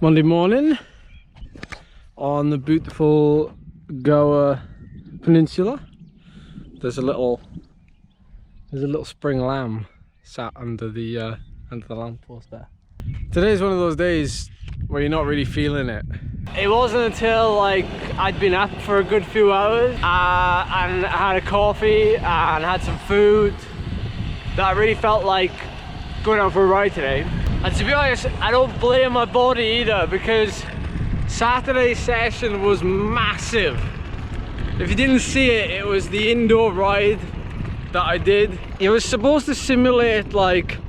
Monday morning on the beautiful Goa Peninsula. There's a little spring lamb sat under the lamppost there. Today's one of those days where you're not really feeling it. It wasn't until like I'd been up for a good few hours and I had a coffee and had some food that I really felt like going out for a ride today. And to be honest, I don't blame my body either, because Saturday's session was massive. If you didn't see it, it was the indoor ride that I did. It was supposed to simulate like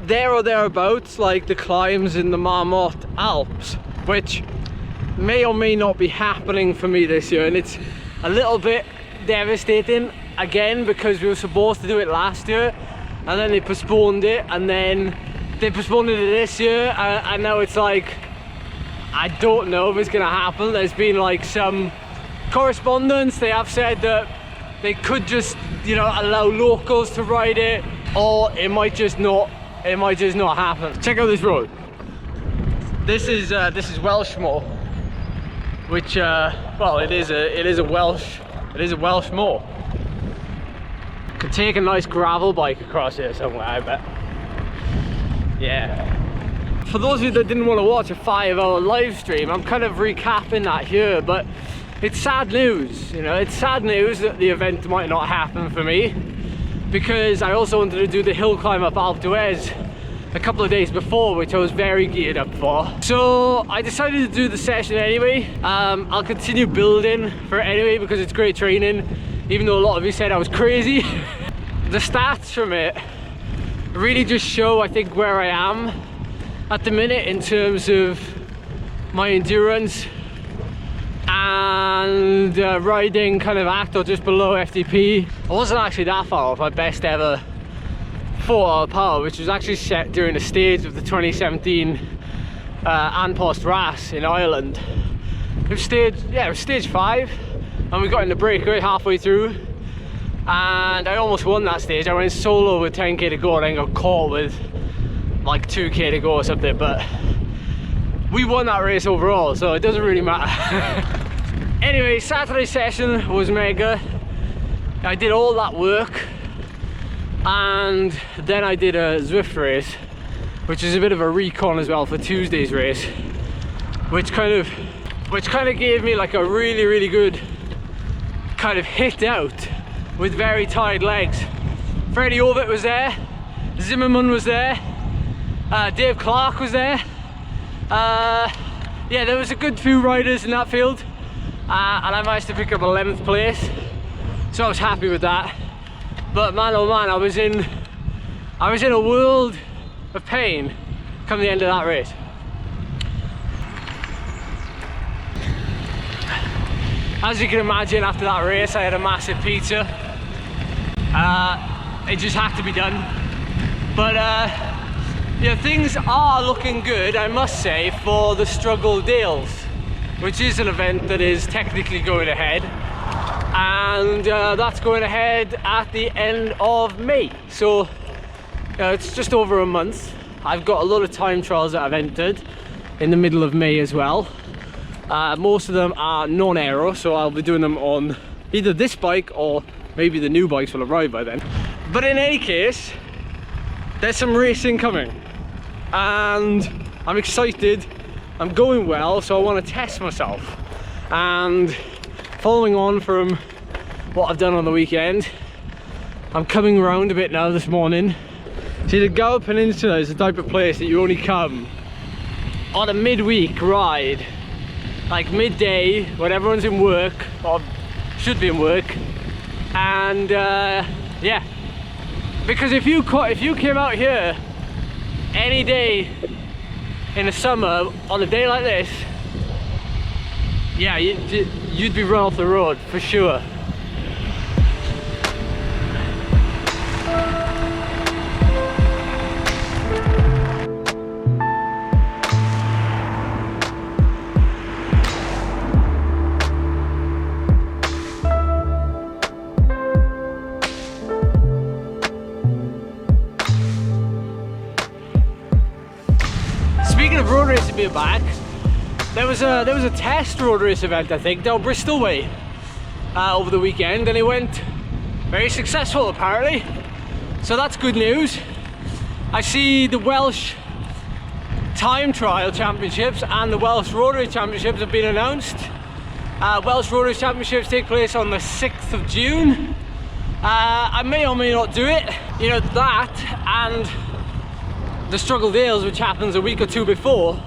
there or thereabouts, like the climbs in the Marmot Alps, which may or may not be happening for me this year, and it's a little bit devastating again because we were supposed to do it last year and then they postponed it, and then they postponed it this year, and now it's like I don't know if it's gonna happen. There's been like some correspondence. They have said that they could just, you know, allow locals to ride it, or it might just not happen. Check out this road. This is Welsh moor, which well, it is a Welsh moor. Could take a nice gravel bike across here somewhere, I bet. Yeah. For those of you that didn't want to watch a 5-hour live stream, I'm kind of recapping that here, but it's sad news, you know. It's sad news that the event might not happen for me, because I also wanted to do the hill climb up Alpe d'Huez a couple of days before, which I was very geared up for. So I decided to do the session anyway. I'll continue building for it anyway because it's great training, even though a lot of you said I was crazy. The stats from it really just show, I think, where I am at the minute in terms of my endurance and riding kind of at or just below FTP. I wasn't actually that far off my best ever 4-hour power, which was actually set during the stage of the 2017 Anpost Ras in Ireland. It was stage 5, and we got in the breakaway halfway through, and I almost won that stage. I went solo with 10k to go and then got caught with like 2k to go or something, but we won that race overall, so it doesn't really matter. Anyway, Saturday session was mega. I did all that work, and then I did a Zwift race, which is a bit of a recon as well for Tuesday's race, which kind of gave me like a really good kind of hit out with very tired legs. Freddie Ovett was there, Zimmerman was there, Dave Clark was there. Yeah, there was a good few riders in that field, and I managed to pick up 11th place, so I was happy with that. But man, oh man, I was in a world of pain come the end of that race. As you can imagine, after that race I had a massive pizza. It just had to be done. But yeah, things are looking good, I must say, for the Struggle Dales, which is an event that is technically going ahead, and that's going ahead at the end of May. So it's just over a month. I've got a lot of time trials that I've entered in the middle of May as well. Most of them are non-aero, so I'll be doing them on either this bike or maybe the new bikes will arrive by then. But in any case, there's some racing coming and I'm excited. I'm going well, so I want to test myself. And following on from what I've done on the weekend, I'm coming around a bit now this morning. See, the Goa Peninsula is the type of place that you only come on a midweek ride, like midday when everyone's in work or should be in work. And yeah, because if you came out here any day in the summer on a day like this, yeah, you'd be run off the road for sure. road racing being back, there was a test road race event, I think, down Bristol way over the weekend, and it went very successful apparently. So that's good news. I see the Welsh time trial championships and the Welsh road race championships have been announced. Welsh road race championships take place on the 6th of June. I may or may not do it. You know, that and the Struggle Dales, which happens a week or two before,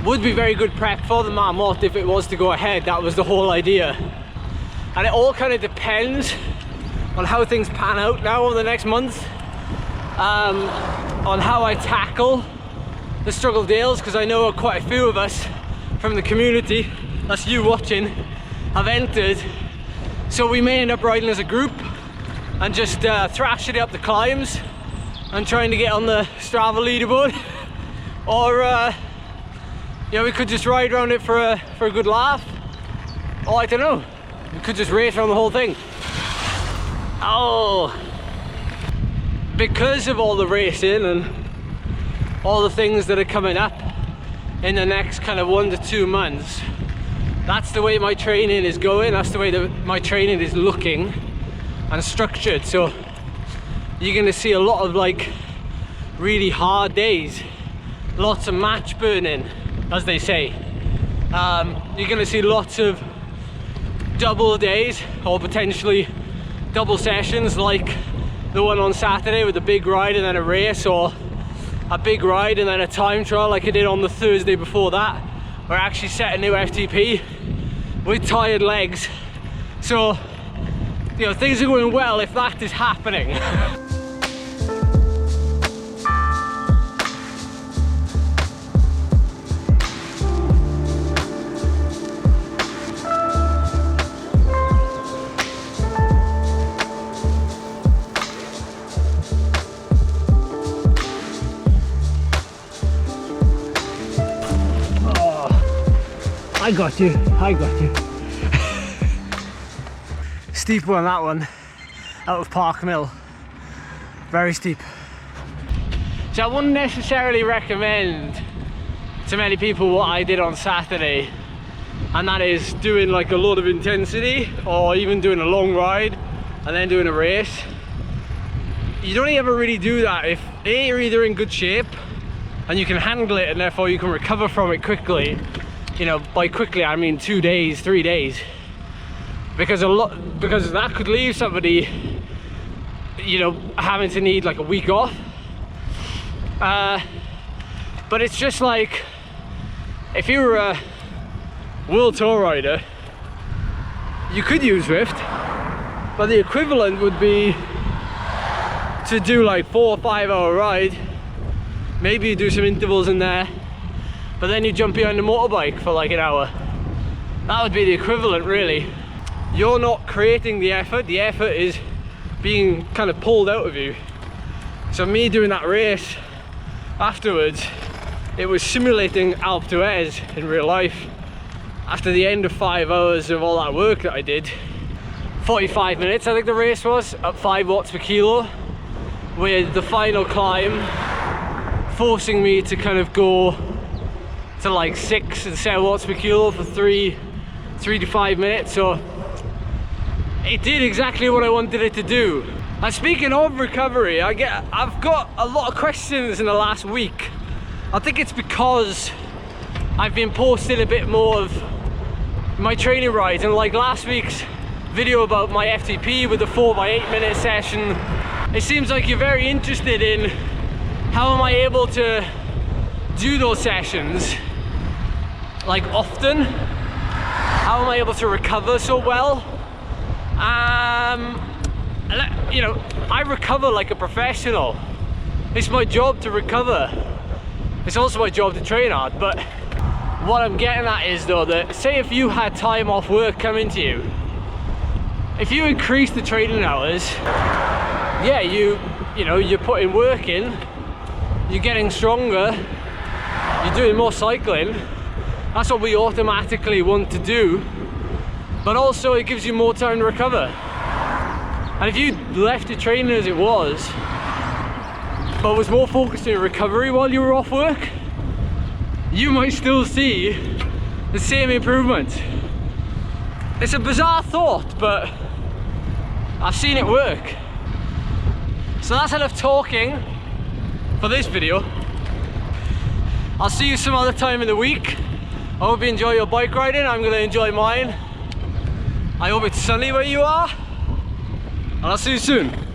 would be very good prep for the Marmot if it was to go ahead. That was the whole idea. And it all kind of depends on how things pan out now over the next month, on how I tackle the Struggle Dales, because I know quite a few of us from the community, that's you watching, have entered. So we may end up riding as a group and just thrashing it up the climbs and trying to get on the Strava leaderboard, or you know, we could just ride around it for a good laugh. Oh, I don't know. We could just race around the whole thing. Oh, because of all the racing and all the things that are coming up in the next kind of 1 to 2 months, that's the way my training is going. That's the way that my training is looking and structured. So you're going to see a lot of like really hard days, lots of match burning, as they say. You're going to see lots of double days or potentially double sessions, like the one on Saturday with a big ride and then a race, or a big ride and then a time trial like I did on the Thursday before that, where I actually set a new FTP with tired legs. So, you know, things are going well if that is happening. I got you, I got you. Steep one, that one, out of Park Mill. Very steep. So I wouldn't necessarily recommend to many people what I did on Saturday, and that is doing like a lot of intensity, or even doing a long ride and then doing a race. You don't ever really do that if A, you're either in good shape and you can handle it and therefore you can recover from it quickly. You know, by quickly I mean 2 days, 3 days, because that could leave somebody, you know, having to need like a week off. But it's just like, if you were a world tour rider, you could use Zwift, but the equivalent would be to do like 4 or 5 hour ride. Maybe you do some intervals in there, but then you jump behind a motorbike for like an hour. That would be the equivalent, really. You're not creating the effort is being kind of pulled out of you. So me doing that race afterwards, it was simulating Alpe d'Huez in real life. After the end of 5 hours of all that work that I did, 45 minutes I think the race was, at 5 watts per kilo, with the final climb forcing me to kind of go to like 6 and 7 watts per kilo for 3 to 5 minutes. So it did exactly what I wanted it to do. And speaking of recovery, I've got a lot of questions in the last week. I think it's because I've been posting a bit more of my training rides, and like last week's video about my FTP with the 4x8 minute session, it seems like you're very interested in how am I able to do those sessions like often. How am I able to recover so well? You know, I recover like a professional. It's my job to recover. It's also my job to train hard. But what I'm getting at is though that, say if you had time off work coming to you, if you increase the training hours, yeah, you know, you're putting work in, you're getting stronger, you're doing more cycling. That's what we automatically want to do, but also it gives you more time to recover. And if you left your training as it was, but was more focused on recovery while you were off work, you might still see the same improvement. It's a bizarre thought, but I've seen it work. So that's enough talking for this video. I'll see you some other time in the week. I hope you enjoy your bike riding. I'm going to enjoy mine. I hope it's sunny where you are. And I'll see you soon.